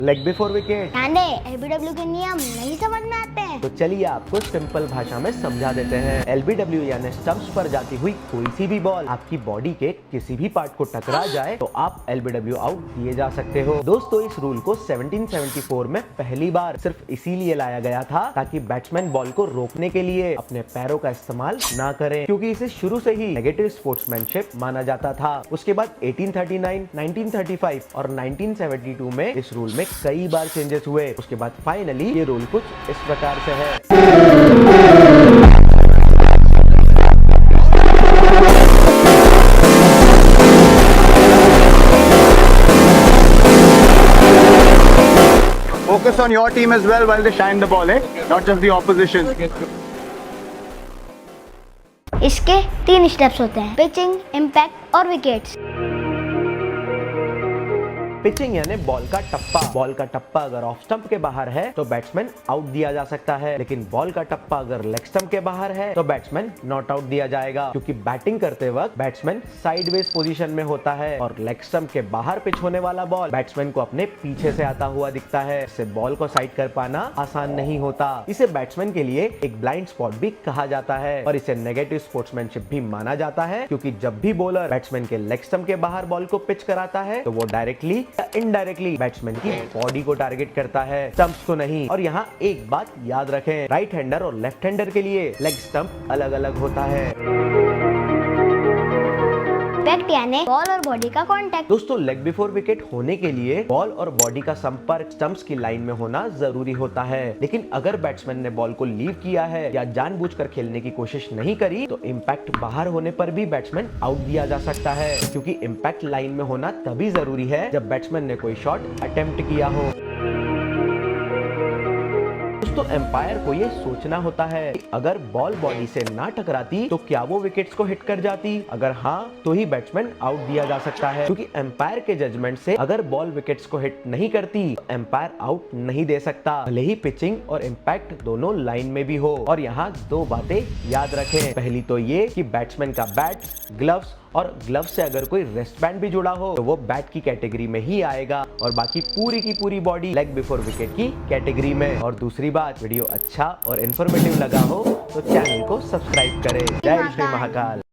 Leg before wicket. LBW के नियम नहीं समझ में आते हैं तो चलिए आपको सिंपल भाषा में समझा देते हैं। एलबीडब्ल्यू यानी स्टंप्स पर जाती हुई कोई सी भी बॉल आपकी बॉडी के किसी भी पार्ट को टकरा जाए तो आप एलबीडब्ल्यू आउट दिए जा सकते हो। दोस्तों, इस रूल को 1774 में पहली बार सिर्फ इसीलिए लाया गया था ताकि बैट्समैन बॉल को रोकने के लिए अपने पैरों का इस्तेमाल ना करें, क्योंकि इसे शुरू से ही नेगेटिव स्पोर्ट्समैनशिप माना जाता था। उसके बाद 1839, 1935 और 1972 में इस रूल में कई बार चेंजेस हुए। उसके बाद फाइनली ये रूल कुछ इस प्रकार से है। Focus on your team as well while they shine the ball, not just the opposition. इसके 3 स्टेप्स होते हैं: पिचिंग, इम्पैक्ट और विकेट्स। पिचिंग यानी बॉल का टप्पा। बॉल का टप्पा अगर ऑफ स्टंप के बाहर है तो बैट्समैन आउट दिया जा सकता है, लेकिन बॉल का टप्पा अगर लेग स्टंप के बाहर है तो बैट्समैन नॉट आउट दिया जाएगा, क्योंकि बैटिंग करते वक्त बैट्समैन साइडवेज पोजीशन में होता है और लेग स्टंप के बाहर पिच होने वाला बॉल बैट्समैन को अपने पीछे से आता हुआ दिखता है। इससे बॉल को साइड कर पाना आसान नहीं होता। इसे बैट्समैन के लिए एक ब्लाइंड स्पॉट भी कहा जाता है और इसे नेगेटिव स्पोर्ट्समैनशिप भी माना जाता है, क्योंकि जब भी बॉलर बैट्समैन के लेग स्टंप के बाहर बॉल को पिच कराता है तो वो डायरेक्टली इनडायरेक्टली बैट्समैन की बॉडी को टारगेट करता है, स्टंप्स को नहीं। और यहाँ एक बात याद रखें, राइट हैंडर और लेफ्ट हैंडर के लिए लेग स्टंप अलग अलग होता है। इम्पैक्ट यानी बॉल और बॉडी का कांटेक्ट। दोस्तों, लेग बिफोर विकेट होने के लिए बॉल और बॉडी का संपर्क स्टंप्स की लाइन में होना जरूरी होता है, लेकिन अगर बैट्समैन ने बॉल को लीव किया है या जानबूझकर खेलने की कोशिश नहीं करी तो इम्पैक्ट बाहर होने पर भी बैट्समैन आउट दिया जा सकता है, क्योंकि इम्पैक्ट लाइन में होना तभी जरूरी है जब बैट्समैन ने कोई शॉट अटेम्प्ट किया हो। दोस्तों, एम्पायर को ये सोचना होता है कि अगर बॉल बॉडी से ना टकराती तो क्या वो विकेट्स को हिट कर जाती, अगर हाँ तो ही बैट्समैन आउट दिया जा सकता है, क्योंकि एम्पायर के जजमेंट से अगर बॉल विकेट्स को हिट नहीं करती तो एम्पायर आउट नहीं दे सकता, भले ही पिचिंग और इम्पैक्ट दोनों लाइन में भी हो। और यहाँ 2 बातें याद रखें। पहली तो ये कि बैट्समैन का बैट, ग्लव्स और ग्लव से अगर कोई रेस्ट बैंड भी जुड़ा हो तो वो बैट की कैटेगरी में ही आएगा और बाकी पूरी की पूरी बॉडी लेग बिफोर विकेट की कैटेगरी में। और दूसरी बात, वीडियो अच्छा और इन्फॉर्मेटिव लगा हो तो चैनल को सब्सक्राइब करें। जय श्री महाकाल।